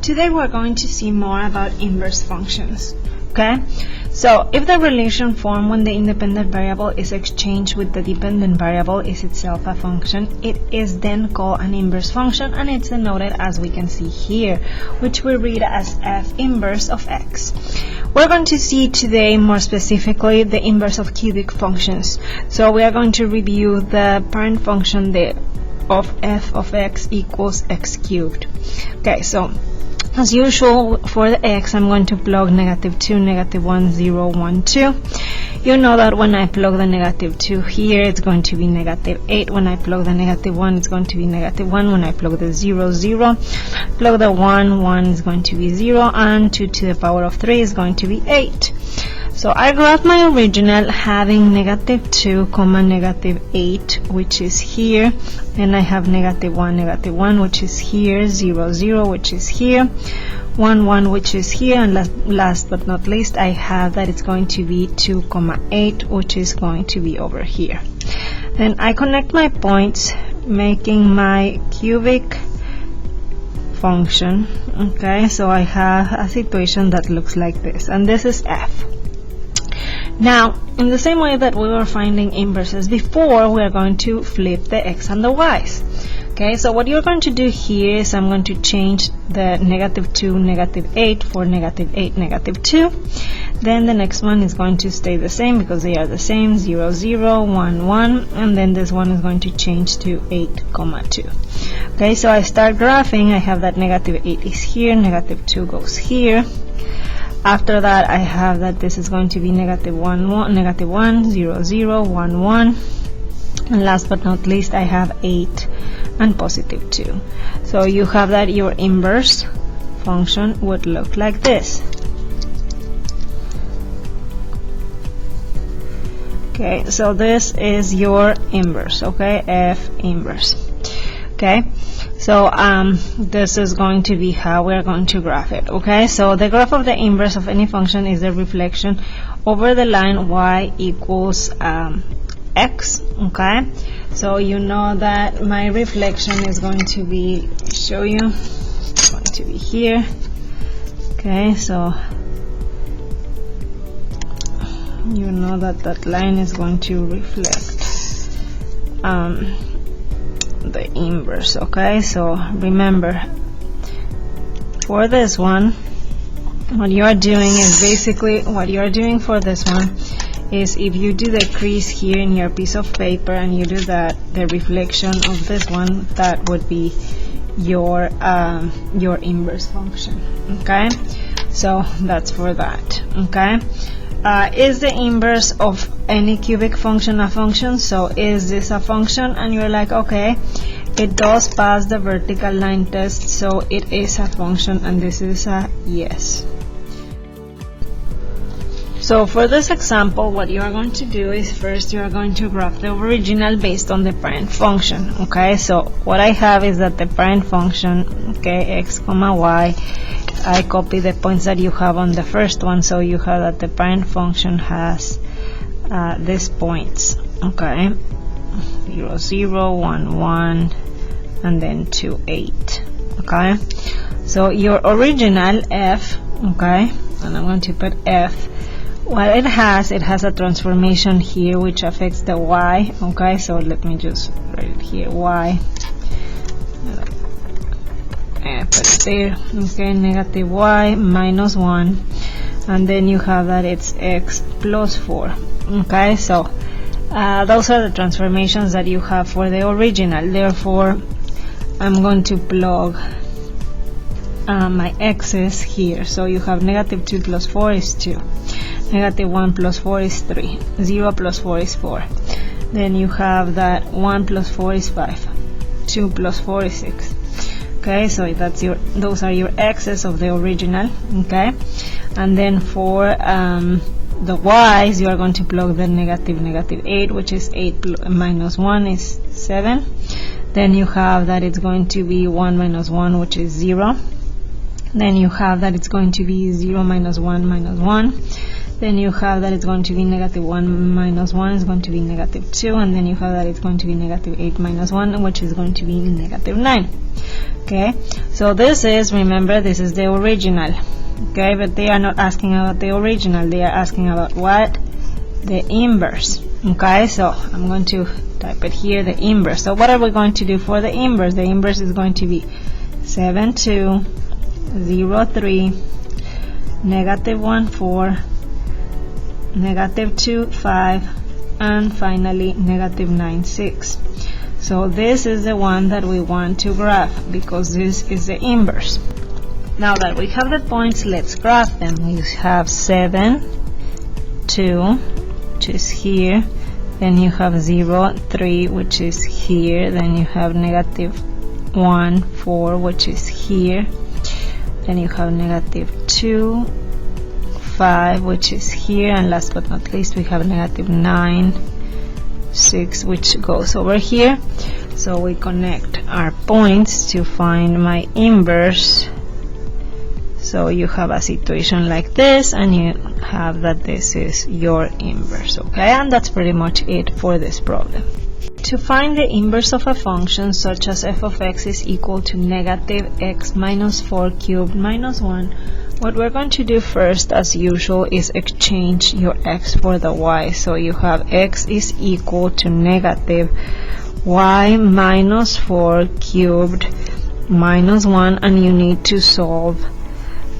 Today we're going to see more about inverse functions. Okay, so if the relation formed when the independent variable is exchanged with the dependent variable is itself a function, it is then called an inverse function, and it's denoted as we can see here, which we read as f inverse of x. We're going to see today more specifically the inverse of cubic functions. So we are going to review the parent function of f of x equals x cubed. Okay, so as usual, for the x, I'm going to plug -2, -1, 0, 1, 2. You know that when I plug the -2 here, it's going to be -8. When I plug the -1, it's going to be -1. When I plug the 0, 0. Plug the 1, 1 is going to be 0. And 2 to the power of 3 is going to be 8. So I grab my original having -2, -8, which is here. Then I have -1, which is here, 0, 0, which is here, 1, 1, which is here, and last but not least, I have that it's going to be 2, 8, which is going to be over here. Then I connect my points, making my cubic function. Okay, so I have a situation that looks like this, and this is f. Now, in the same way that we were finding inverses before, we are going to flip the x and the y's. Okay, so what you're going to do here is I'm going to change the -2, -8 for -8, -2. Then the next one is going to stay the same because they are the same, 0, 0, 1, 1, and then this one is going to change to 8, 2. Okay, so I start graphing. I have that -8 is here, -2 goes here. After that, I have that this is going to be -1, 1, 0, 0, 1, 1. And last but not least, I have 8 and +2. So you have that your inverse function would look like this. Okay, so this is your inverse, okay, f inverse. Okay, so this is going to be how we're going to graph it. Okay, so the graph of the inverse of any function is the reflection over the line y equals x. Okay, so you know that my reflection is going to be, show you, it's going to be here. Okay, so you know that that line is going to reflect the inverse. Okay, so remember, for this one, what you are doing is basically what you are doing for this one is if you do the crease here in your piece of paper and you do that, the reflection of this one, that would be your inverse function. Okay, so that's for that. Okay, is the inverse of any cubic function a function? So is this a function? And you're like, okay, it does pass the vertical line test, so it is a function, and this is a yes. So for this example, what you are going to do is first you are going to graph the original based on the parent function. Okay, so what I have is that the parent function, okay, x, y, I copy the points that you have on the first one, so you have that the parent function has these points, okay, 0, 0, 1, 1, and then 2, 8. Okay, so your original f, okay, and I'm going to put f. What it has a transformation here which affects the y. Okay, so let me just write it here, y. Put it there. Okay, -y minus 1, and then you have that it's x plus 4. Okay, so those are the transformations that you have for the original. Therefore, I'm going to plug my x's here. So you have -2 plus 4 is 2. -1 plus 4 is 3. 0 plus 4 is 4. Then you have that 1 plus 4 is 5. 2 plus 4 is 6. Okay, so that's those are your x's of the original. Okay, and then for the y's, you are going to plug the -8, which is 8 minus 1 is 7. Then you have that it's going to be 1 minus 1, which is 0. Then you have that it's going to be 0 minus 1 minus 1. Then you have that it's going to be -1 minus 1 is going to be -2, and then you have that it's going to be -8 minus 1, which is going to be -9. Okay, so this is, remember, this is the original. Okay, but they are not asking about the original, they are asking about what? The inverse. Okay, so I'm going to type it here, the inverse. So what are we going to do for the inverse? The inverse is going to be 7, 2, 0, 3, negative 1, 4, negative 2, 5, and finally negative 9, 6. So this is the one that we want to graph because this is the inverse. Now that we have the points, let's graph them. We have 7, 2, which is here, then you have 0, 3, which is here, then you have negative 1, 4, which is here, then you have negative 2, 5, which is here, and last but not least we have negative 9, 6, which goes over here. So we connect our points to find my inverse. So you have a situation like this, and you have that this is your inverse. Okay, and that's pretty much it for this problem. To find the inverse of a function such as f of x is equal to negative x minus 4 cubed minus 1, what we're going to do first, as usual, is exchange your x for the y. So you have x is equal to negative y minus 4 cubed minus 1, and you need to solve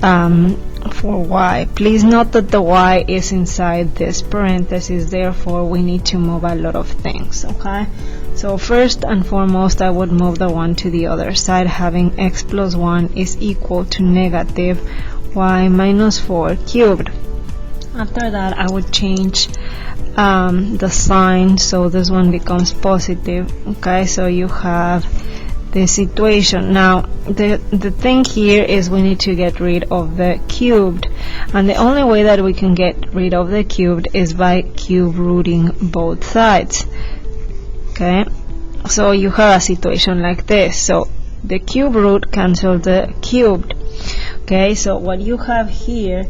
for y. Please note that the y is inside this parenthesis, therefore we need to move a lot of things. Okay, so first and foremost I would move the 1 to the other side, having x plus 1 is equal to negative y minus 4 cubed. After that I would change the sign, so this one becomes positive. Okay, so you have this situation. Now the thing here is we need to get rid of the cubed, and the only way that we can get rid of the cubed is by cube rooting both sides. Okay, so you have a situation like this, so the cube root cancels the cubed. Okay, so what you have here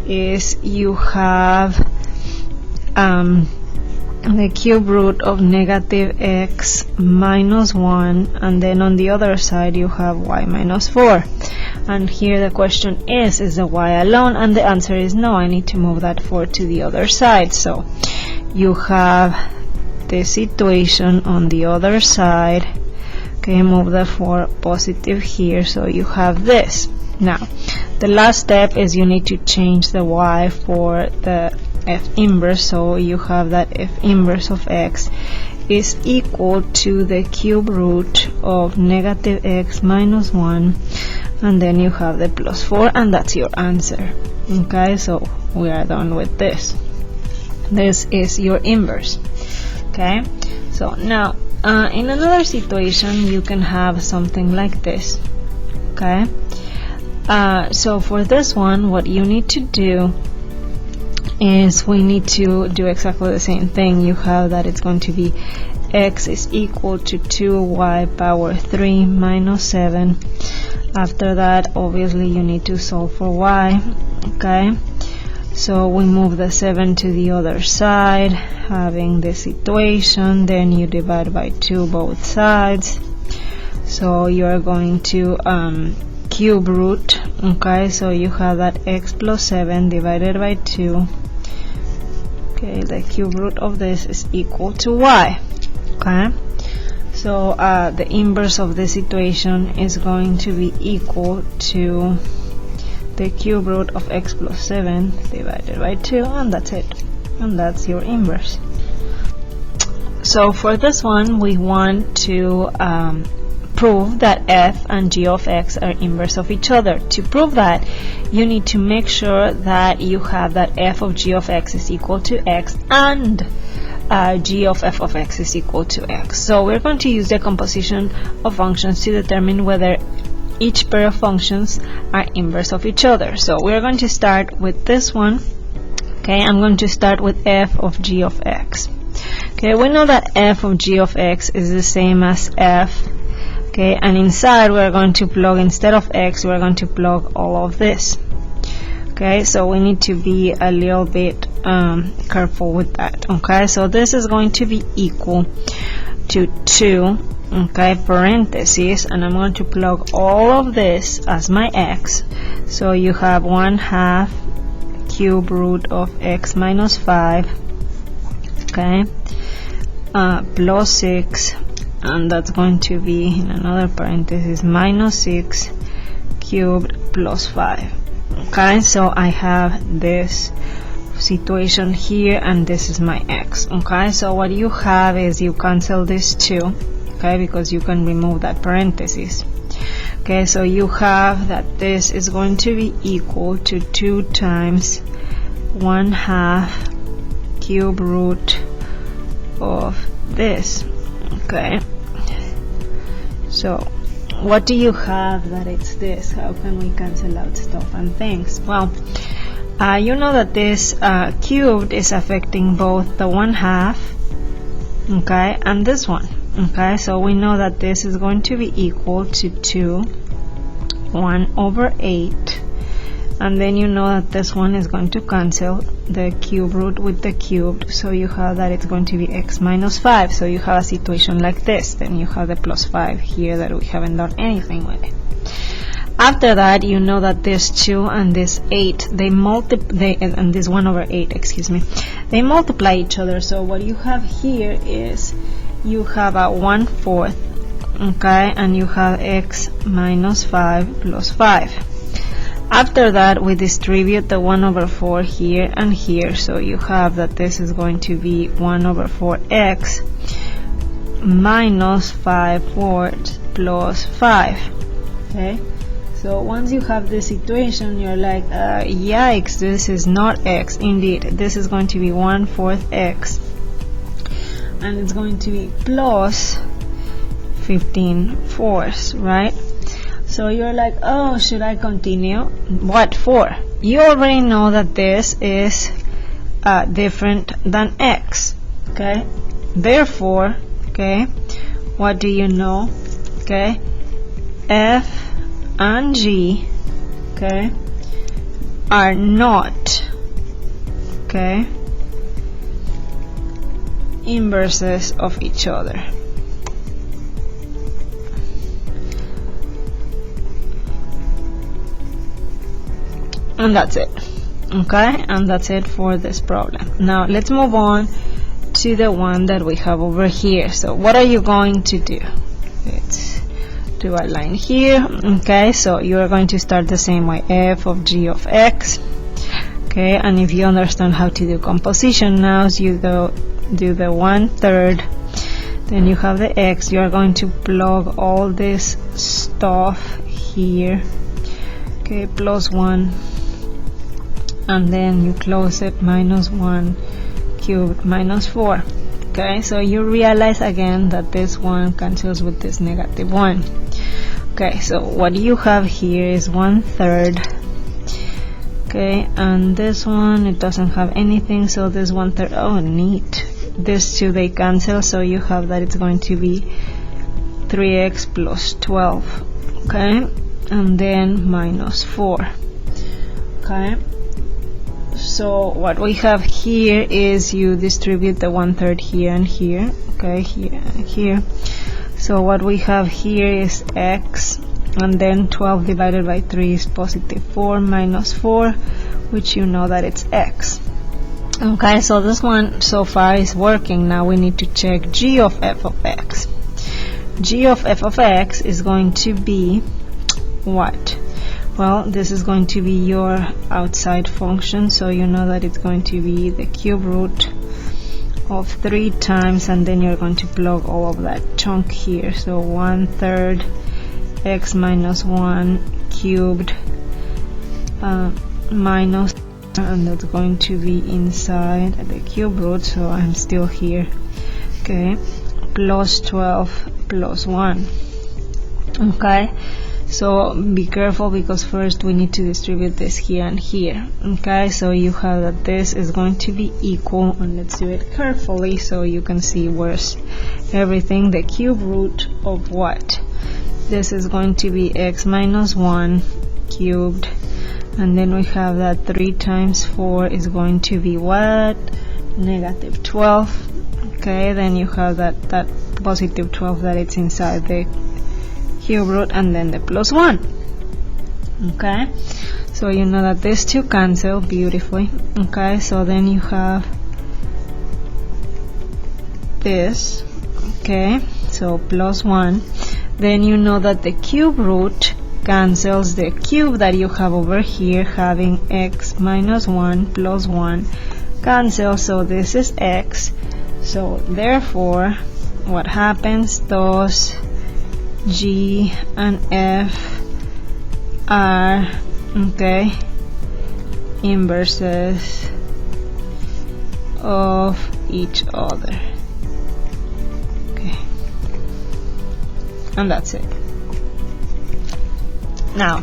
is you have the cube root of negative x minus 1, and then on the other side you have y minus 4. And here the question is the y alone? And the answer is no, I need to move that 4 to the other side. So you have this situation on the other side. Okay, move the 4 positive here, so you have this. Now the last step is you need to change the y for the f inverse, so you have that f inverse of x is equal to the cube root of negative x minus 1, and then you have the plus 4, and that's your answer. Okay, so we are done with this. This is your inverse. Okay, so now in another situation you can have something like this. Okay, so for this one what you need to do is we need to do exactly the same thing. You have that it's going to be x is equal to 2y power 3 minus 7. After that obviously you need to solve for y. Okay, so we move the 7 to the other side, having this situation, then you divide by 2 both sides, so you are going to cube root. Okay, so you have that x plus 7 divided by 2. Okay, the cube root of this is equal to y. Okay, so the inverse of this situation is going to be equal to the cube root of x plus 7 divided by 2, and that's it, and that's your inverse. So for this one we want to prove that f and g of x are inverse of each other. To prove that, you need to make sure that you have that f of g of x is equal to x and g of f of x is equal to x. So we're going to use the composition of functions to determine whether each pair of functions are inverse of each other. So we're going to start with this one. Okay, I'm going to start with f of g of x. Okay, we know that f of g of x is the same as f. Okay, and inside we're going to plug, instead of x, we're going to plug all of this. Okay, so we need to be a little bit careful with that. Okay, so this is going to be equal to 2 okay, parentheses, and I'm going to plug all of this as my x. So you have 1/2 cube root of x minus 5, okay, plus 6, and that's going to be in another parenthesis minus 6 cubed plus 5. Okay, so I have this situation here, and this is my x. Okay, so what you have is you cancel this 2, okay, because you can remove that parenthesis. Okay, so you have that this is going to be equal to 2 times 1/2 cube root of this. Okay, so what do you have that it's this? How can we cancel out stuff and things? Well, you know that this cubed is affecting both the 1/2, okay, and this one. Okay, so we know that this is going to be equal to 1/8, and then you know that this one is going to cancel the cube root with the cubed, so you have that it's going to be x minus 5. So you have a situation like this. Then you have the plus 5 here that we haven't done anything with it. After that, you know that this 2 and this 8, and this 1/8, excuse me, they multiply each other. So what you have here is you have a 1/4, okay, and you have x minus 5 plus 5. After that, we distribute the 1/4 here and here, so you have that this is going to be 1/4x minus 5/4 plus 5. Okay, so once you have this equation, you're like, yikes, this is not x. Indeed, this is going to be 1/4 x, and it's going to be plus 15/4, right? So you're like, oh, should I continue? What for? You already know that this is different than x, okay? Therefore, okay, what do you know? Okay, f and g, okay, are not, okay, inverses of each other. And that's it. Okay, and that's it for this problem. Now let's move on to the one that we have over here. So what are you going to do? Let's do a line here. Okay, so you are going to start the same way, f of g of x. Okay, and if you understand how to do composition now, you do the 1/3, then you have the x. You are going to plug all this stuff here, okay, plus 1, and then you close it, minus 1 cubed minus 4. Okay, so you realize again that this one cancels with this negative 1. Okay, so what you have here is 1/3. Okay, and this one, it doesn't have anything, so this 1/3, oh neat, these two they cancel, so you have that it's going to be 3x plus 12. Okay, and then minus 4. Okay, so what we have here is you distribute the 1/3 here and here, okay, here and here. So what we have here is x, and then 12 divided by 3 is positive 4 minus 4, which you know that it's x. Okay, so this one so far is working. Now we need to check g of f of x. G of f of x is going to be what? Well, this is going to be your outside function, so you know that it's going to be the cube root of 3 times, and then you're going to plug all of that chunk here, so 1/3 x minus 1 cubed minus, and that's going to be inside the cube root, so I'm still here, okay, plus 12 plus 1. Okay, so be careful, because first we need to distribute this here and here. Okay, so you have that this is going to be equal, and let's do it carefully so you can see where's everything. The cube root of what? This is going to be x minus 1 cubed, and then we have that 3 times 4 is going to be what? Negative 12. Okay, then you have that positive 12 that it's inside the cube root, and then the plus 1. Okay, so you know that these two cancel beautifully. Okay, so then you have this. Okay, so plus 1. Then you know that the cube root cancels the cube that you have over here, having x minus 1 plus 1 cancel, so this is x. So therefore what happens, those G and F are, okay, inverses of each other. Okay, and that's it. Now,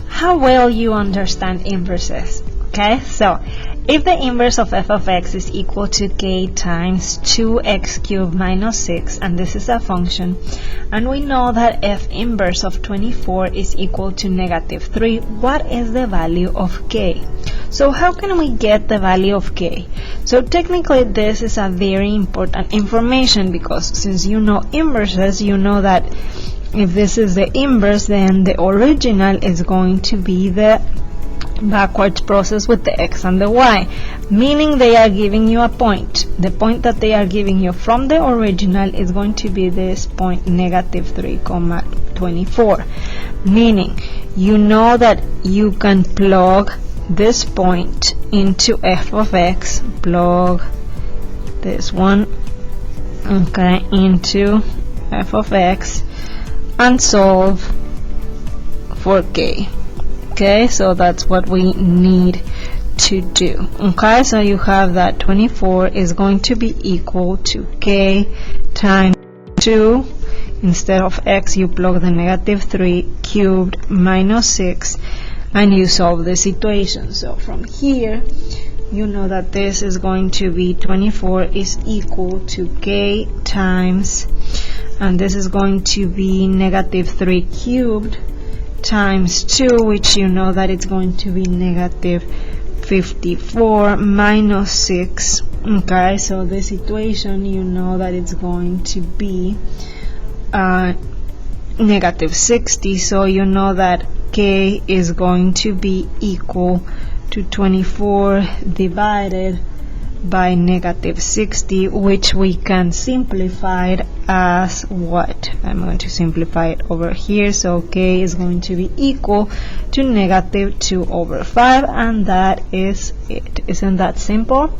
how well you understand inverses? Okay, so if the inverse of f of x is equal to k times 2x cubed minus 6, and this is a function, and we know that f inverse of 24 is equal to negative 3, what is the value of k? So how can we get the value of k? So technically this is a very important information, because since you know inverses, you know that if this is the inverse, then the original is going to be the backwards process with the x and the y, meaning they are giving you a point. The point that they are giving you from the original is going to be this point, negative 3, 24, meaning you know that you can plug this point into f of x, plug this one, okay, into f of x, and solve for k. Okay, so that's what we need to do. Okay, so you have that 24 is going to be equal to k times 2. Instead of x, you plug the negative 3 cubed minus 6, and you solve this equation. So from here, you know that this is going to be 24 is equal to k times, and this is going to be negative 3 cubed times 2, which you know that it's going to be negative 54 minus 6. Okay, so this equation, you know that it's going to be negative 60, so you know that k is going to be equal to 24 divided by negative 60, which we can simplify it as what? I'm going to simplify it over here, so k is going to be equal to negative 2 over 5, and that is it. Isn't that simple?